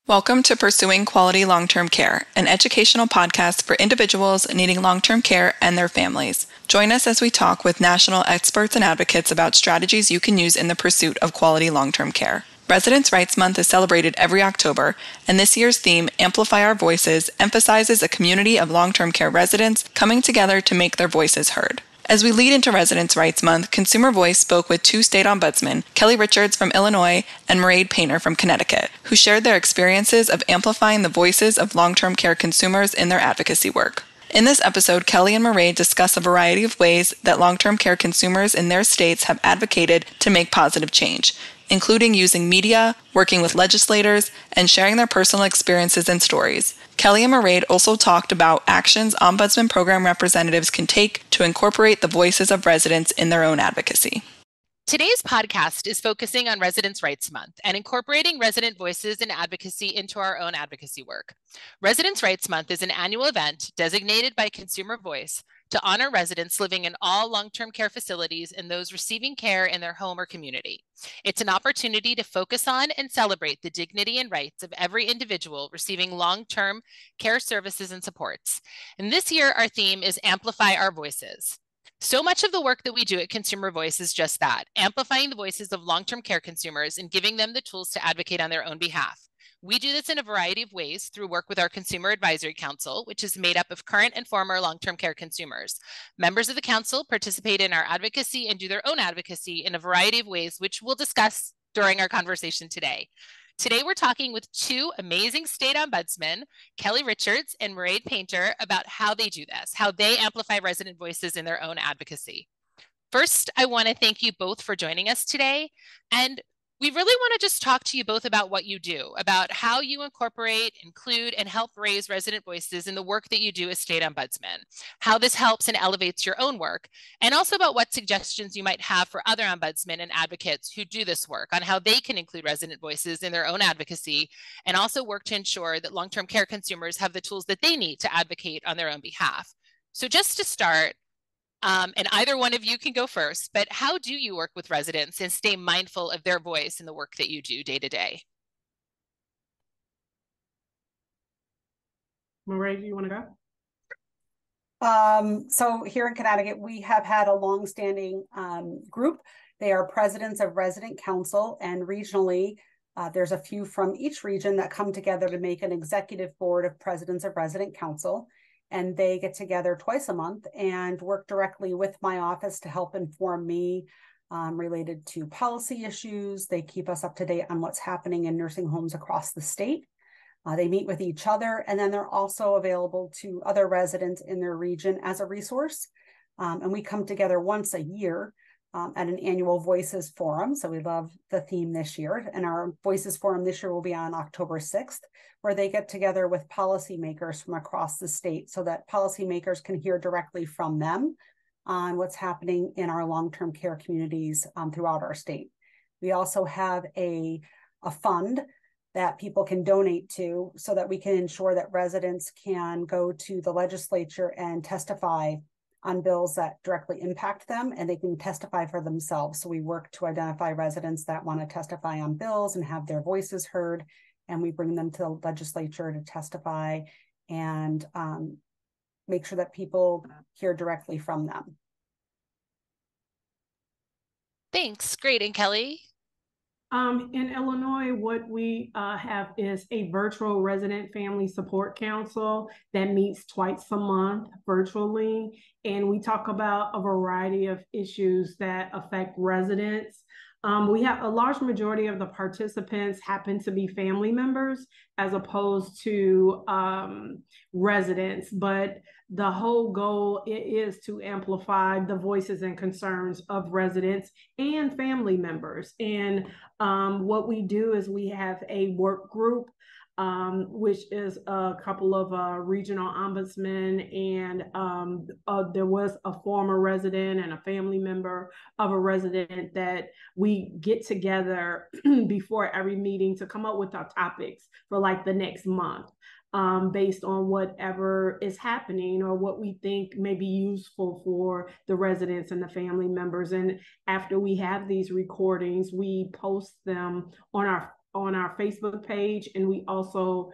Welcome to Pursuing Quality Long-Term Care, an educational podcast for individuals needing long-term care and their families. Join us as we talk with national experts and advocates about strategies you can use in the pursuit of quality long-term care. Residents' Rights Month is celebrated every October, and this year's theme, Amplify Our Voices, emphasizes a community of long-term care residents coming together to make their voices heard. As we lead into Residents' Rights Month, Consumer Voice spoke with two state ombudsmen, Kelly Richards from Illinois and Mairead Painter from Connecticut, who shared their experiences of amplifying the voices of long-term care consumers in their advocacy work. In this episode, Kelly and Mairead discuss a variety of ways that long-term care consumers in their states have advocated to make positive change, including using media, working with legislators, and sharing their personal experiences and stories. Kelly and Mairead also talked about actions Ombudsman program representatives can take to incorporate the voices of residents in their own advocacy. Today's podcast is focusing on Residents' Rights Month and incorporating resident voices and advocacy into our own advocacy work. Residents' Rights Month is an annual event designated by Consumer Voice to honor residents living in all long-term care facilities and those receiving care in their home or community. It's an opportunity to focus on and celebrate the dignity and rights of every individual receiving long-term care services and supports. And this year, our theme is Amplify Our Voices. So much of the work that we do at Consumer Voice is just that, amplifying the voices of long-term care consumers and giving them the tools to advocate on their own behalf. We do this in a variety of ways through work with our Consumer Advisory Council, which is made up of current and former long-term care consumers. Members of the council participate in our advocacy and do their own advocacy in a variety of ways, which we'll discuss during our conversation today. Today, we're talking with two amazing state ombudsmen, Kelly Richards and Mairead Painter, about how they do this, how they amplify resident voices in their own advocacy. First, I want to thank you both for joining us today. And we really want to just talk to you both about what you do, about how you incorporate, include, and help raise resident voices in the work that you do as state ombudsman, how this helps and elevates your own work, and also about what suggestions you might have for other ombudsmen and advocates who do this work on how they can include resident voices in their own advocacy and also work to ensure that long-term care consumers have the tools that they need to advocate on their own behalf. So just to start, and either one of you can go first, but how do you work with residents and stay mindful of their voice in the work that you do day to day? Mairead, do you want to go? So here in Connecticut, we have had a longstanding group. They are presidents of resident council, and regionally, there's a few from each region that come together to make an executive board of presidents of resident council. And they get together twice a month and work directly with my office to help inform me related to policy issues. They keep us up to date on what's happening in nursing homes across the state. They meet with each other, and then they're also available to other residents in their region as a resource. And we come together once a year at an annual Voices Forum. So we love the theme this year. And our Voices Forum this year will be on October 6th, where they get together with policymakers from across the state so that policymakers can hear directly from them on what's happening in our long-term care communities throughout our state. We also have a fund that people can donate to so that we can ensure that residents can go to the legislature and testify on bills that directly impact them, and they can testify for themselves. So we work to identify residents that want to testify on bills and have their voices heard, and we bring them to the legislature to testify and make sure that people hear directly from them. Thanks. Great. And Kelly? In Illinois, what we have is a virtual resident family support council that meets twice a month virtually. And we talk about a variety of issues that affect residents. We have a large majority of the participants happen to be family members as opposed to residents, but the whole goal is to amplify the voices and concerns of residents and family members. And what we do is we have a work group, which is a couple of regional ombudsmen, and there was a former resident and a family member of a resident that we get together before every meeting to come up with our topics for like the next month. Based on whatever is happening or what we think may be useful for the residents and the family members. And after we have these recordings, we post them on on our Facebook page, and we also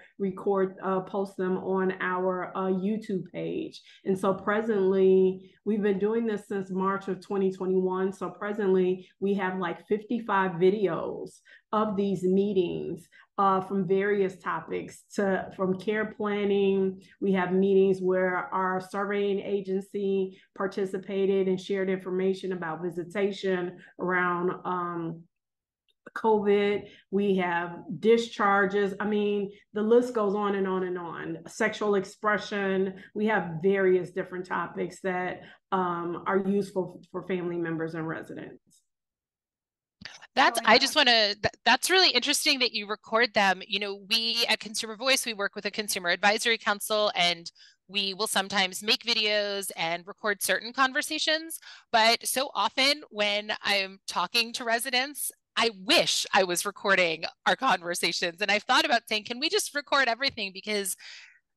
post them on our YouTube page. And so presently, we've been doing this since March of 2021. So presently, we have like 55 videos of these meetings from various topics from care planning. We have meetings where our surveying agency participated and shared information about visitation around COVID. We have discharges. I mean, the list goes on and on and on. Sexual expression. We have various different topics that are useful for family members and residents. That's really interesting that you record them. You know, we at Consumer Voice, we work with a consumer advisory council, and we will sometimes make videos and record certain conversations. But so often when I'm talking to residents, I wish I was recording our conversations. And I've thought about saying, can we just record everything? Because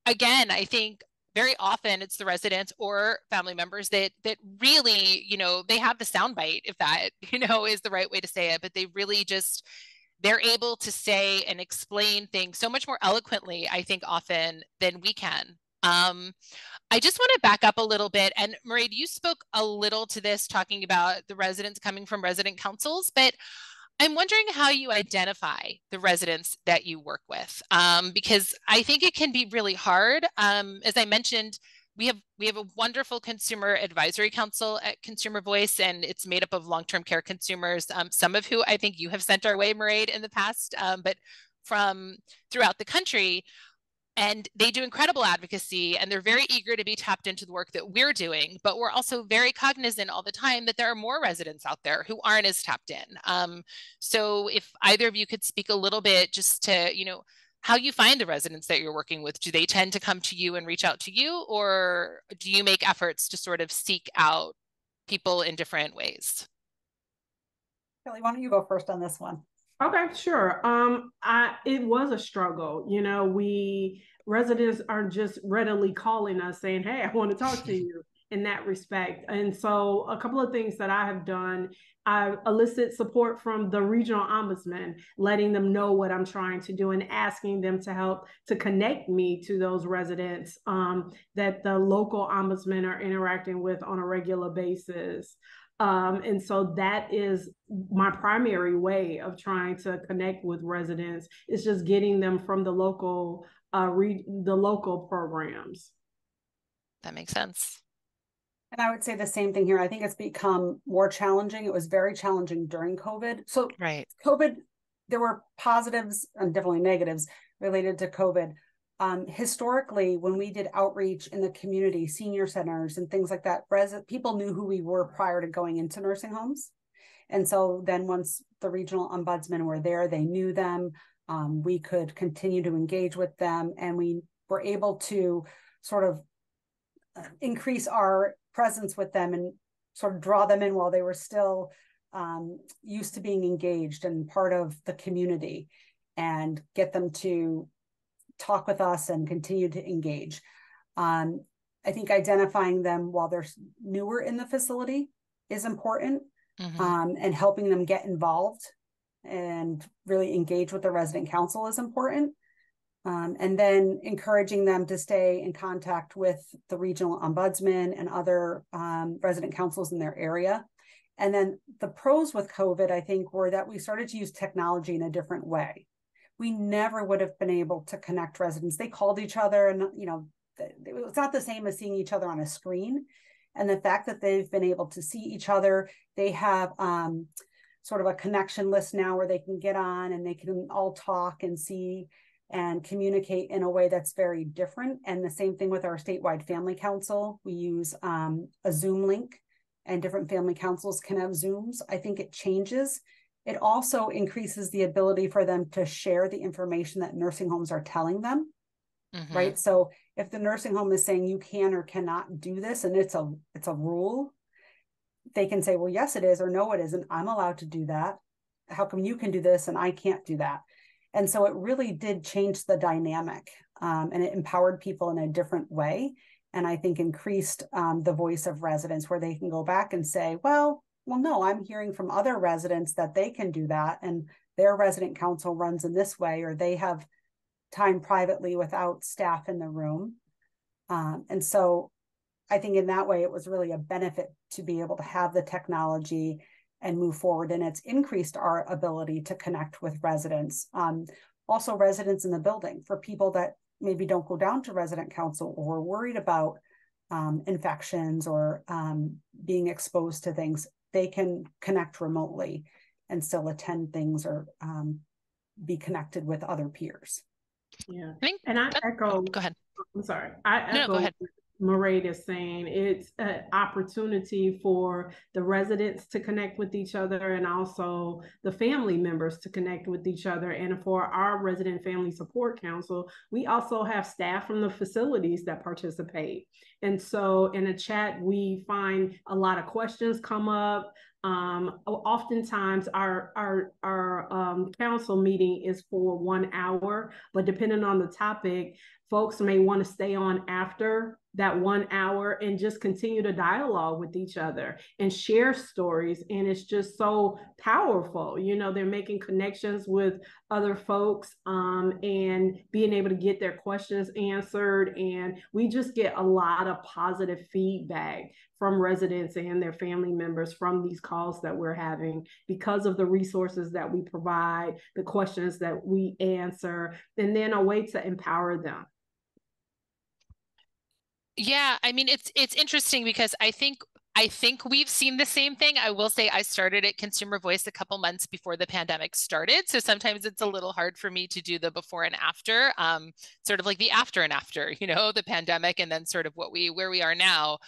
again, I think very often it's the residents or family members that really, you know, they have the soundbite, if that, you know, is the right way to say it, but they really just, they're able to say and explain things so much more eloquently, I think, often than we can. I just want to back up a little bit. And Mairead, you spoke a little to this, talking about the residents coming from resident councils, but I'm wondering how you identify the residents that you work with, because I think it can be really hard. As I mentioned, we have a wonderful consumer advisory council at Consumer Voice, and it's made up of long-term care consumers, some of who I think you have sent our way, Mairead, in the past, but from throughout the country. And they do incredible advocacy, and they're very eager to be tapped into the work that we're doing. But we're also very cognizant all the time that there are more residents out there who aren't as tapped in. So if either of you could speak a little bit just to, you know, how you find the residents that you're working with. Do they tend to come to you and reach out to you, or do you make efforts to sort of seek out people in different ways? Kelly, why don't you go first on this one? Okay, sure. It was a struggle. You know, residents aren't just readily calling us saying, "Hey, I want to talk to you," in that respect. And so a couple of things that I have done, I elicit support from the regional ombudsman, letting them know what I'm trying to do and asking them to help to connect me to those residents that the local ombudsmen are interacting with on a regular basis. And so that is my primary way of trying to connect with residents, is just getting them from the local programs. That makes sense. And I would say the same thing here. I think it's become more challenging. It was very challenging during COVID. So right. COVID, there were positives and definitely negatives related to COVID. Historically, when we did outreach in the community, senior centers and things like that, people knew who we were prior to going into nursing homes. And so then once the regional ombudsmen were there, they knew them. We could continue to engage with them, and we were able to sort of increase our presence with them and sort of draw them in while they were still used to being engaged and part of the community, and get them to talk with us and continue to engage. I think identifying them while they're newer in the facility is important, and helping them get involved and really engage with the resident council is important. And then encouraging them to stay in contact with the regional ombudsman and other resident councils in their area. And then the pros with COVID, I think, were that we started to use technology in a different way. We never would have been able to connect residents. They called each other, and, you know, it's not the same as seeing each other on a screen. And the fact that they've been able to see each other, they have sort of a connection list now where they can get on and they can all talk and see and communicate in a way that's very different. And the same thing with our statewide family council. We use a Zoom link, and different family councils can have Zooms. I think it changes. It also increases the ability for them to share the information that nursing homes are telling them, right? So if the nursing home is saying you can or cannot do this, and it's a rule, they can say, well, yes, it is, or no, it isn't. I'm allowed to do that. How come you can do this and I can't do that? And so it really did change the dynamic, and it empowered people in a different way. And I think increased the voice of residents, where they can go back and say, well, no, I'm hearing from other residents that they can do that. And their resident council runs in this way, or they have time privately without staff in the room. And so I think in that way, it was really a benefit to be able to have the technology and move forward. And it's increased our ability to connect with residents. Also residents in the building, for people that maybe don't go down to resident council or are worried about infections or being exposed to things, they can connect remotely and still attend things or be connected with other peers. Yeah, and I echo. Go ahead. I'm sorry. I echo. No, go ahead. Mairead is saying it's an opportunity for the residents to connect with each other and also the family members to connect with each other. And for our Resident Family Support Council, we also have staff from the facilities that participate. And so in a chat, we find a lot of questions come up. Oftentimes our council meeting is for 1 hour, but depending on the topic, folks may want to stay on after that 1 hour and just continue to dialogue with each other and share stories. And it's just so powerful. You know, they're making connections with other folks and being able to get their questions answered. And we just get a lot of positive feedback from residents and their family members from these calls that we're having because of the resources that we provide, the questions that we answer, and then a way to empower them. Yeah, I mean, it's interesting because I think we've seen the same thing. I will say I started at Consumer Voice a couple months before the pandemic started. So sometimes it's a little hard for me to do the before and after, sort of like the after and after, you know, the pandemic and then sort of where we are now.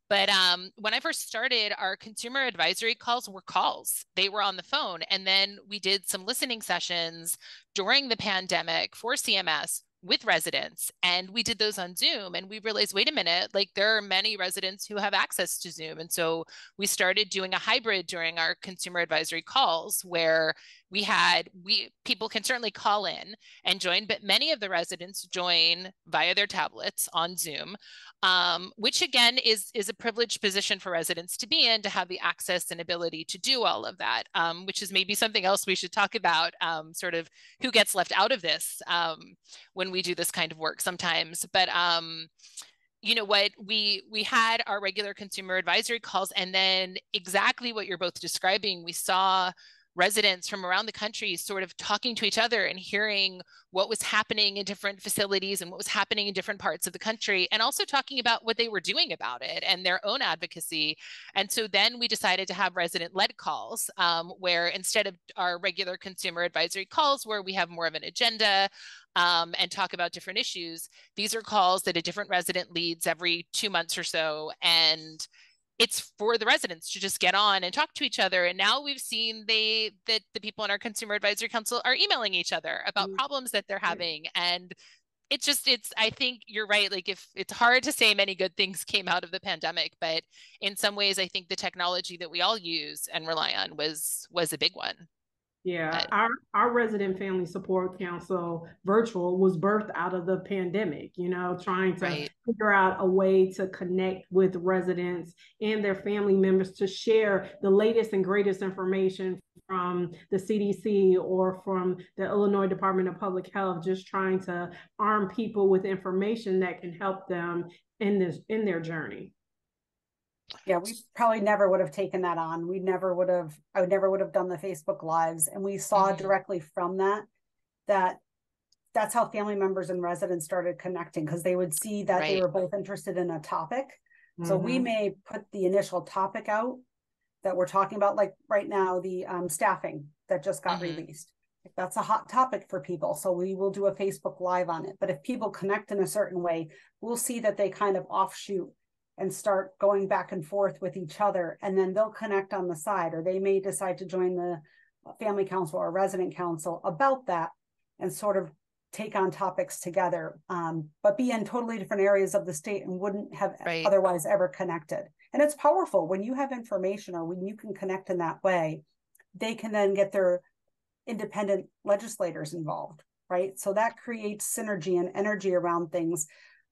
But when I first started, our consumer advisory calls were calls. They were on the phone. And then we did some listening sessions during the pandemic for CMS with residents, and we did those on Zoom, and we realized, wait a minute, like there are many residents who have access to Zoom. And so we started doing a hybrid during our consumer advisory calls where people can certainly call in and join, but many of the residents join via their tablets on Zoom, which again is a privileged position for residents to be in, to have the access and ability to do all of that, which is maybe something else we should talk about, sort of who gets left out of this when we do this kind of work sometimes. But you know what, we had our regular consumer advisory calls, and then exactly what you're both describing, we saw residents from around the country sort of talking to each other and hearing what was happening in different facilities and what was happening in different parts of the country, and also talking about what they were doing about it and their own advocacy. And so then we decided to have resident-led calls, where instead of our regular consumer advisory calls where we have more of an agenda and talk about different issues, these are calls that a different resident leads every 2 months or so. And it's for the residents to just get on and talk to each other. And now we've seen that the people in our Consumer Advisory Council are emailing each other about problems that they're having. And I think you're right. Like, if it's hard to say many good things came out of the pandemic, but in some ways, I think the technology that we all use and rely on was a big one. Yeah, our Resident Family Support Council virtual was birthed out of the pandemic, you know, trying to figure out a way to connect with residents and their family members to share the latest and greatest information from the CDC or from the Illinois Department of Public Health, just trying to arm people with information that can help them in their journey. Yeah, we probably never would have taken that on. I never would have done the Facebook Lives. And we saw directly from that's how family members and residents started connecting, because they would see that they were both interested in a topic. So we may put the initial topic out that we're talking about, like right now, the staffing that just got released. That's a hot topic for people. So we will do a Facebook Live on it. But if people connect in a certain way, we'll see that they kind of offshoot and start going back and forth with each other, and then they'll connect on the side, or they may decide to join the family council or resident council about that and sort of take on topics together, but be in totally different areas of the state and wouldn't have otherwise ever connected. And it's powerful when you have information or when you can connect in that way. They can then get their independent legislators involved, right? So that creates synergy and energy around things,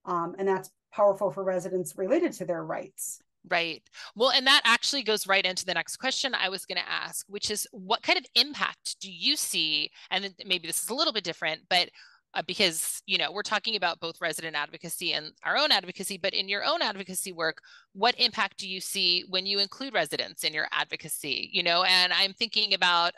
and that's powerful for residents related to their rights. Right. Well, and that actually goes right into the next question I was going to ask, which is what kind of impact do you see? And maybe this is a little bit different, but because, we're talking about both resident advocacy and our own advocacy, but in your own advocacy work, what impact do you see when you include residents in your advocacy? And I'm thinking about,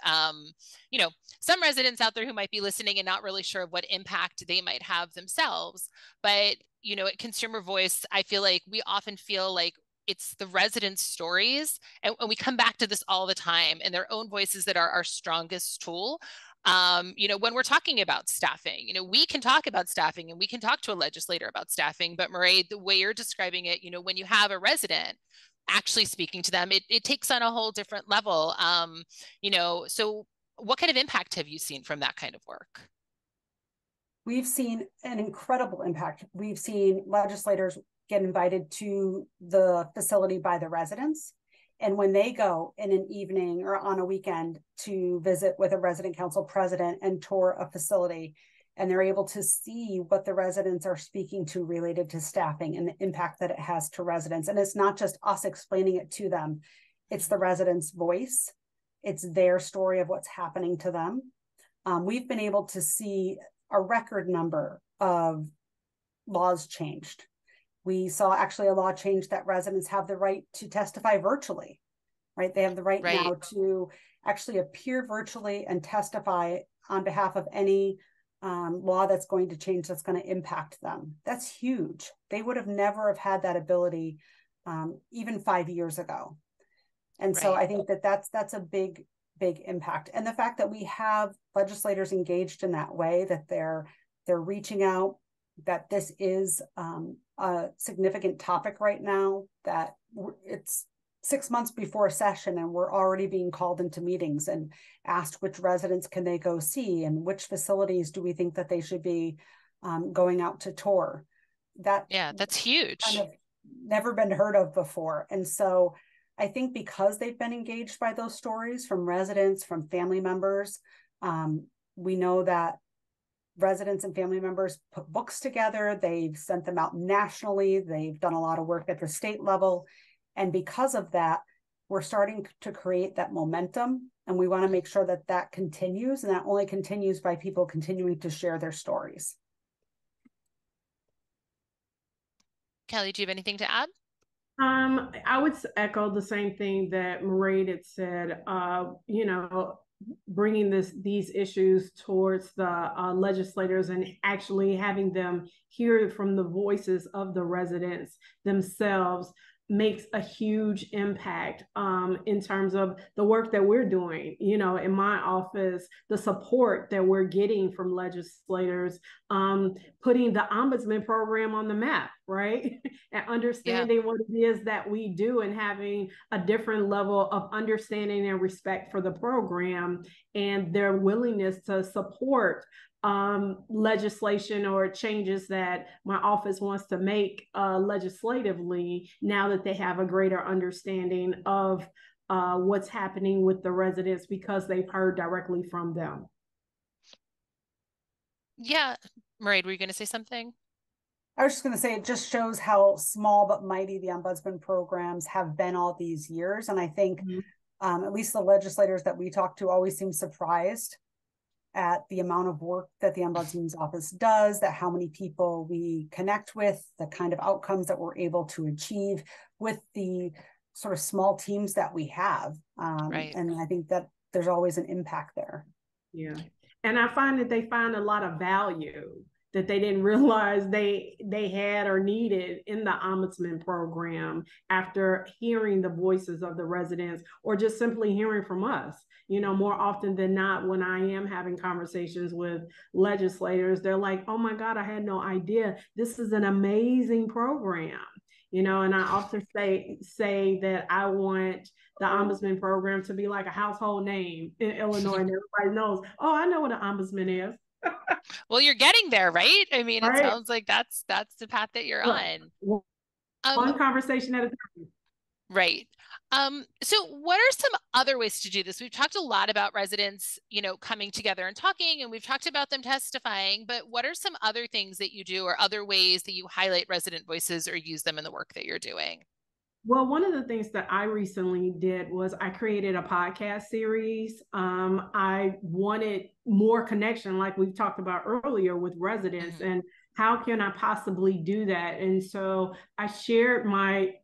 some residents out there who might be listening and not really sure of what impact they might have themselves. But, at Consumer Voice, I feel like we often feel like it's the residents' stories. And we come back to this all the time, and their own voices that are our strongest tool. When we're talking about staffing, we can talk about staffing and we can talk to a legislator about staffing, but Mairead, the way you're describing it, when you have a resident actually speaking to them, it takes on a whole different level. So what kind of impact have you seen from that kind of work? We've seen an incredible impact. We've seen legislators get invited to the facility by the residents. And when they go in an evening or on a weekend to visit with a resident council president and tour a facility, and they're able to see what the residents are speaking to related to staffing and the impact that it has to residents. And it's not just us explaining it to them, it's the residents' voice. It's their story of what's happening to them. We've been able to see a record number of laws changed. We saw actually a law change that residents have the right to testify virtually, right? They have the right now to actually appear virtually and testify on behalf of any law that's going to change, that's going to impact them. That's huge. They would have never have had that ability even 5 years ago. And so I think that that's a big impact. And the fact that we have legislators engaged in that way, that they're reaching out, that this is a significant topic right now, that it's 6 months before a session and we're already being called into meetings and asked which residents can they go see and which facilities do we think that they should be going out to tour. That's huge. Kind of never been heard of before. And so I think because they've been engaged by those stories from residents, from family members, we know that residents and family members put books together. They've sent them out nationally. They've done a lot of work at the state level. And because of that, we're starting to create that momentum. And we want to make sure that that continues. And that only continues by people continuing to share their stories. Kelly, do you have anything to add? I would echo the same thing that Mairead had said. Bringing these issues towards the legislators and actually having them hear from the voices of the residents themselves makes a huge impact in terms of the work that we're doing. In my office, the support that we're getting from legislators, putting the Ombudsman program on the map, right? And understanding what it is that we do and having a different level of understanding and respect for the program and their willingness to support legislation or changes that my office wants to make legislatively, now that they have a greater understanding of what's happening with the residents because they've heard directly from them. Yeah. Mairead, were you going to say something? I was just going to say, it just shows how small but mighty the Ombudsman programs have been all these years. And I think at least the legislators that we talk to always seem surprised at the amount of work that the Ombudsman's office does, that how many people we connect with, the kind of outcomes that we're able to achieve with the sort of small teams that we have. And I think that there's always an impact there. Yeah. And I find that they find a lot of value that they didn't realize they had or needed in the Ombudsman program after hearing the voices of the residents or just simply hearing from us. More often than not, when I am having conversations with legislators, they're like, oh my God, I had no idea. This is an amazing program. And I often say that I want the Ombudsman program to be like a household name in Illinois, and everybody knows, oh, I know what an Ombudsman is. Well, you're getting there, right? I mean, it sounds like that's the path that you're on. One conversation at a time. Right. So what are some other ways to do this? We've talked a lot about residents, coming together and talking, and we've talked about them testifying, but what are some other things that you do or other ways that you highlight resident voices or use them in the work that you're doing? Well, one of the things that I recently did was I created a podcast series. I wanted more connection, like we've talked about earlier, with residents, and how can I possibly do that? And so I shared my,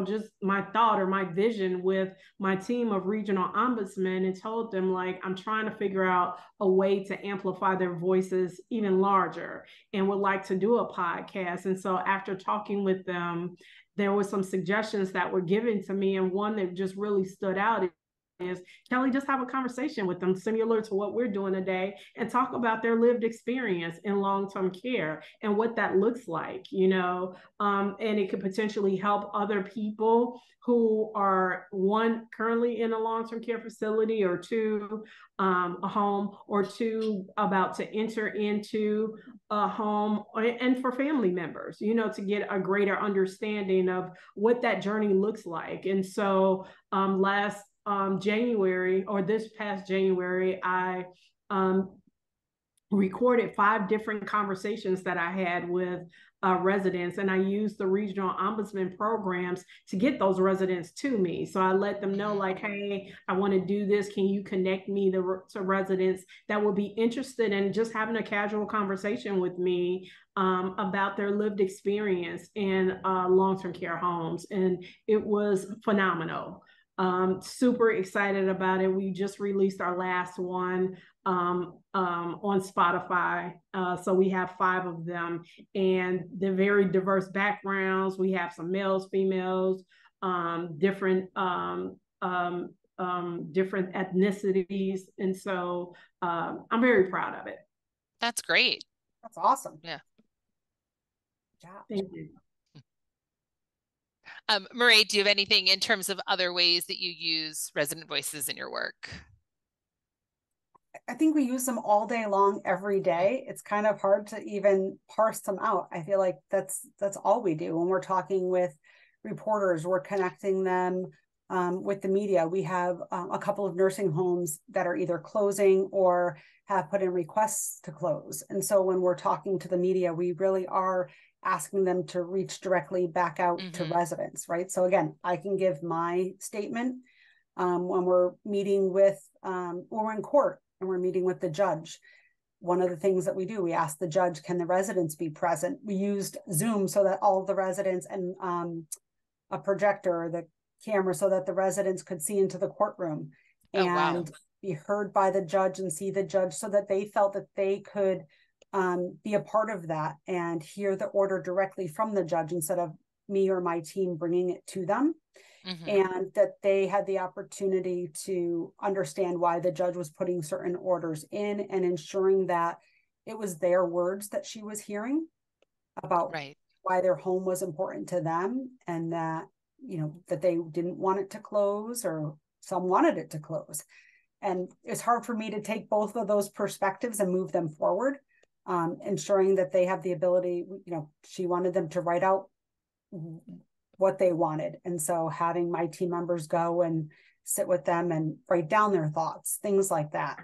just my thought or my vision with my team of regional ombudsmen and told them, like, I'm trying to figure out a way to amplify their voices even larger and would like to do a podcast. And so after talking with them, there was some suggestions that were given to me, and one that just really stood out is, Kelly, just have a conversation with them similar to what we're doing today and talk about their lived experience in long-term care and what that looks like, and it could potentially help other people who are, one, currently in a long-term care facility, or two, a home, or two, about to enter into a home, and for family members, to get a greater understanding of what that journey looks like. And so last January, or this past January, I recorded 5 different conversations that I had with residents, and I used the regional ombudsman programs to get those residents to me. So I let them know, like, hey, I want to do this. Can you connect me to residents that will be interested in just having a casual conversation with me about their lived experience in long-term care homes? And it was phenomenal. Super excited about it. We just released our last one on Spotify. So we have 5 of them, and they're very diverse backgrounds. We have some males, females, different different ethnicities. And so I'm very proud of it. That's great. That's awesome. Yeah. Good job. Thank you. Mairead, do you have anything in terms of other ways that you use resident voices in your work? I think we use them all day long, every day. It's kind of hard to even parse them out. I feel like that's all we do when we're talking with reporters. We're connecting them with the media. We have a couple of nursing homes that are either closing or have put in requests to close. And so when we're talking to the media, we really are asking them to reach directly back out to residents, right? So again, I can give my statement when we're meeting with, or we're in court and we're meeting with the judge. One of the things that we do, we ask the judge, can the residents be present? We used Zoom so that all of the residents, and a projector or the camera, so that the residents could see into the courtroom and be heard by the judge and see the judge, so that they felt that they could be a part of that and hear the order directly from the judge instead of me or my team bringing it to them. And that they had the opportunity to understand why the judge was putting certain orders in, and ensuring that it was their words that she was hearing about why their home was important to them, and that, that they didn't want it to close, or some wanted it to close. And it's hard for me to take both of those perspectives and move them forward. Ensuring that they have the ability, she wanted them to write out what they wanted. And so having my team members go and sit with them and write down their thoughts, things like that.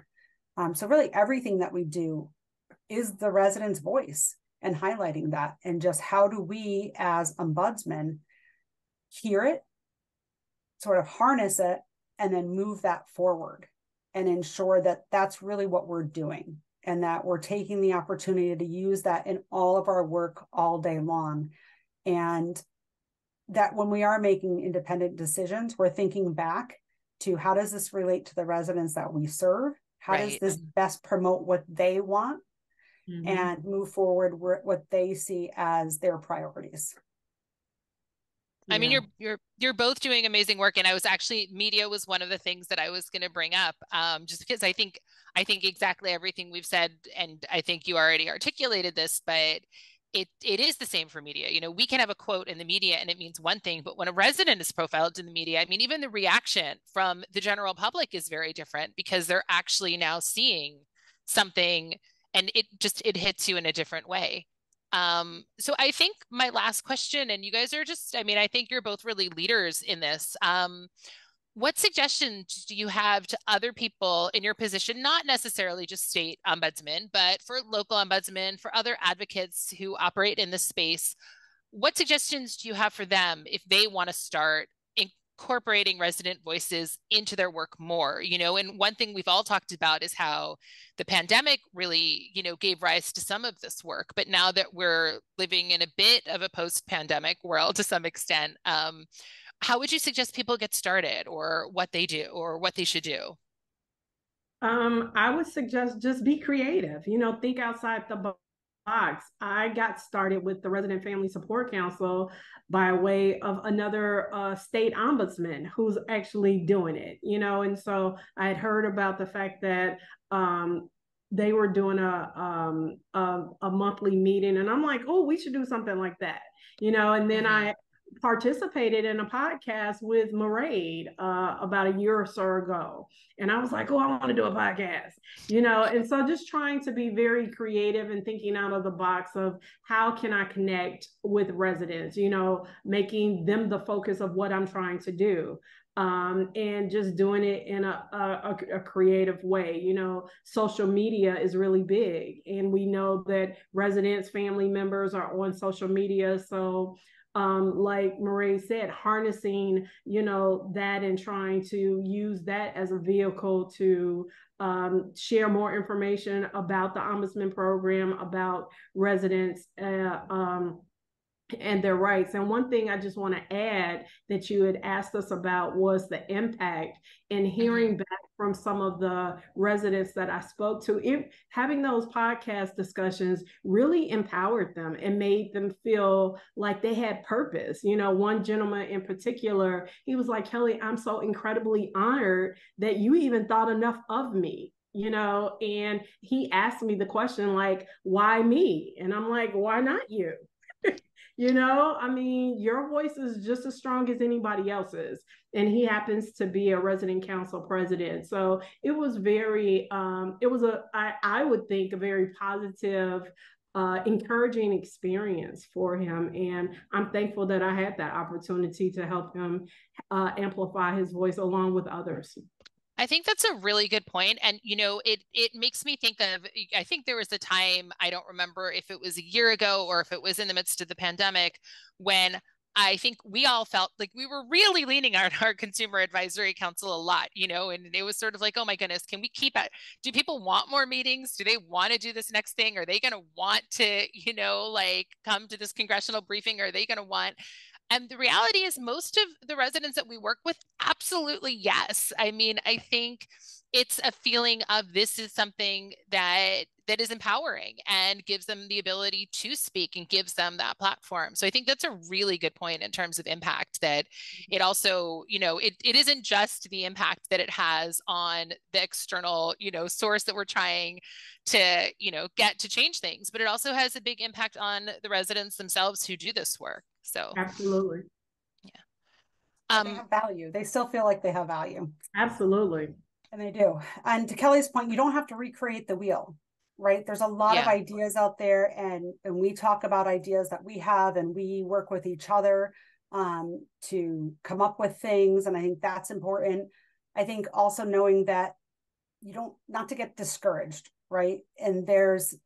So really everything that we do is the resident's voice, and highlighting that, and just how do we as ombudsmen hear it, sort of harness it, and then move that forward and ensure that that's really what we're doing, and that we're taking the opportunity to use that in all of our work all day long. And that when we are making independent decisions, we're thinking back to, how does this relate to the residents that we serve? How does this best promote what they want, and move forward what they see as their priorities? I mean, you're both doing amazing work, and I was actually, media was one of the things that I was going to bring up, just because I think exactly everything we've said, and I think you already articulated this, but it is the same for media. We can have a quote in the media and it means one thing, but when a resident is profiled in the media, I mean, even the reaction from the general public is very different, because they're actually now seeing something, and it hits you in a different way. So I think my last question, and you guys are just, I mean, I think you're both really leaders in this. What suggestions do you have to other people in your position, not necessarily just state ombudsmen, but for local ombudsmen, for other advocates who operate in this space, what suggestions do you have for them if they want to start incorporating resident voices into their work more? And one thing we've all talked about is how the pandemic really, gave rise to some of this work. But now that we're living in a bit of a post-pandemic world to some extent, how would you suggest people get started, or what they do, or what they should do? I would suggest just be creative, think outside the box. I got started with the Resident Family Support Council by way of another state ombudsman who's actually doing it, and so I had heard about the fact that they were doing a monthly meeting, and I'm like, oh, we should do something like that, and then I participated in a podcast with Mairead about a year or so ago. And I was like, oh, I want to do a podcast, and so just trying to be very creative and thinking out of the box of how can I connect with residents, making them the focus of what I'm trying to do. And just doing it in a creative way. Social media is really big, and we know that residents, family members are on social media. So like Mairead said, harnessing, that and trying to use that as a vehicle to share more information about the Ombudsman program, about residents, and their rights. And one thing I just want to add that you had asked us about was the impact, and hearing back from some of the residents that I spoke to, having those podcast discussions really empowered them and made them feel like they had purpose. One gentleman in particular, he was like, Kelly, I'm so incredibly honored that you even thought enough of me. And he asked me the question, like, why me? And I'm like, why not you? Your voice is just as strong as anybody else's. And he happens to be a resident council president. So it was I would think, a very positive, encouraging experience for him. And I'm thankful that I had that opportunity to help him amplify his voice along with others. I think that's a really good point. And, it makes me think of, I think there was a time, I don't remember if it was a year ago or if it was in the midst of the pandemic, when I think we all felt like we were really leaning on our consumer advisory council a lot, and it was sort of like, oh my goodness, can we keep it? Do people want more meetings? Do they want to do this next thing? Are they going to want to, come to this congressional briefing? Are they going to want? And the reality is, most of the residents that we work with, absolutely yes. I think it's a feeling of, this is something that is empowering and gives them the ability to speak and gives them that platform. So I think that's a really good point in terms of impact, that it also, it isn't just the impact that it has on the external, source that we're trying to, get to change things, but it also has a big impact on the residents themselves who do this work. So absolutely. Yeah. They have value. They still feel like they have value. Absolutely. And they do. And to Kelly's point, you don't have to recreate the wheel, right? There's a lot of ideas out there, and we talk about ideas that we have, and we work with each other to come up with things. And I think that's important. I think also knowing that not to get discouraged, right? And there is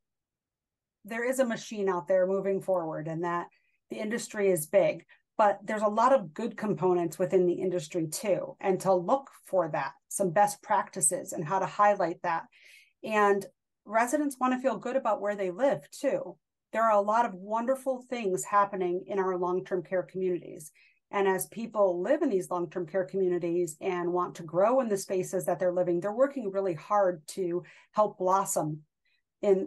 a machine out there moving forward, and that the industry is big, but there's a lot of good components within the industry too. And to look for that, some best practices and how to highlight that. And residents want to feel good about where they live too. There are a lot of wonderful things happening in our long-term care communities. And as people live in these long-term care communities and want to grow in the spaces that they're living, they're working really hard to help blossom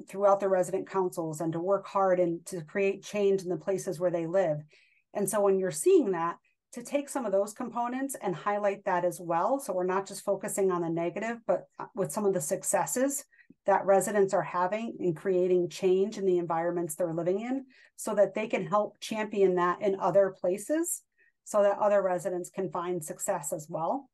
throughout the resident councils, and to work hard and to create change in the places where they live. And so when you're seeing that, to take some of those components and highlight that as well. So we're not just focusing on the negative, but with some of the successes that residents are having in creating change in the environments they're living in, so that they can help champion that in other places, so that other residents can find success as well.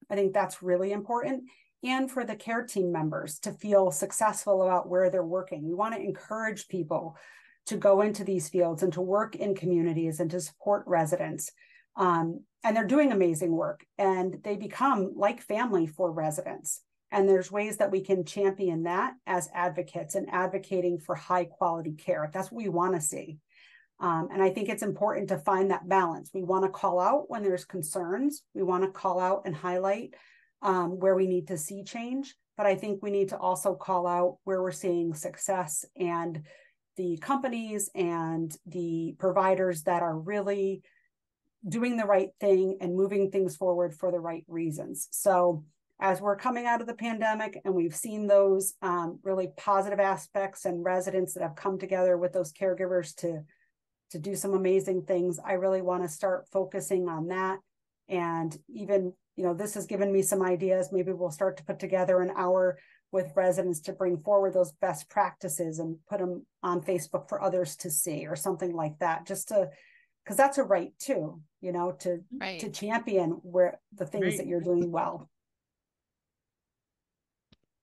I think that's really important. And for the care team members to feel successful about where they're working. We want to encourage people to go into these fields and to work in communities and to support residents. And they're doing amazing work, and they become like family for residents. And there's ways that we can champion that as advocates and advocating for high quality care. That's what we want to see. And I think it's important to find that balance. We want to call out when there's concerns. We want to call out and highlight where we need to see change. But I think we need to also call out where we're seeing success and the companies and the providers that are really doing the right thing and moving things forward for the right reasons. So as we're coming out of the pandemic and we've seen those really positive aspects and residents that have come together with those caregivers to do some amazing things, I really want to start focusing on that. And even, this has given me some ideas. Maybe we'll start to put together an hour with residents to bring forward those best practices and put them on Facebook for others to see or something like that, just to, because that's a right too, to champion where the things that you're doing well.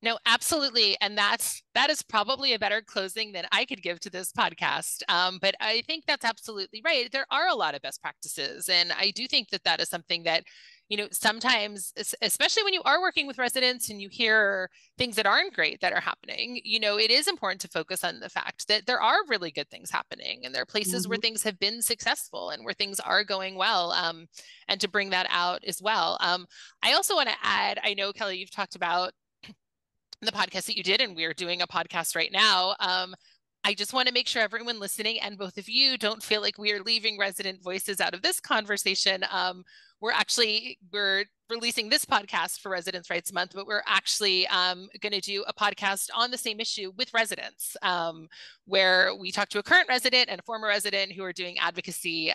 No, absolutely. And that is probably a better closing than I could give to this podcast. But I think that's absolutely right. There are a lot of best practices. And I do think that is something that, sometimes, especially when you are working with residents and you hear things that aren't great that are happening, it is important to focus on the fact that there are really good things happening and there are places where things have been successful and where things are going well, and to bring that out as well. I also want to add, I know, Kelly, you've talked about the podcast that you did, and we're doing a podcast right now. I just want to make sure everyone listening and both of you don't feel like we are leaving resident voices out of this conversation. We're releasing this podcast for Residents' Rights Month, but we're actually going to do a podcast on the same issue with residents, where we talk to a current resident and a former resident who are doing advocacy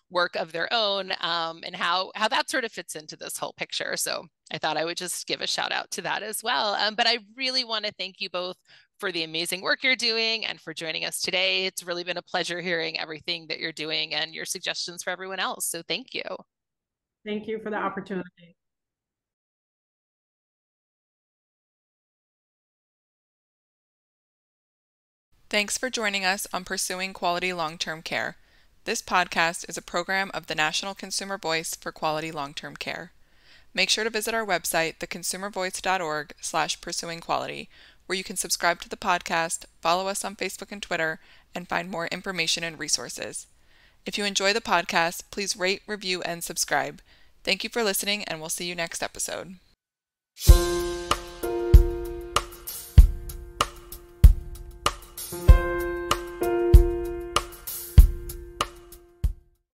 work of their own, and how that sort of fits into this whole picture. So I thought I would just give a shout out to that as well. But I really want to thank you both for the amazing work you're doing and for joining us today. It's really been a pleasure hearing everything that you're doing and your suggestions for everyone else. So thank you. Thank you for the opportunity. Thanks for joining us on Pursuing Quality Long-Term Care. This podcast is a program of the National Consumer Voice for Quality Long-Term Care. Make sure to visit our website, theconsumervoice.org/pursuingquality, where you can subscribe to the podcast, follow us on Facebook and Twitter, and find more information and resources. If you enjoy the podcast, please rate, review, and subscribe. Thank you for listening, and we'll see you next episode.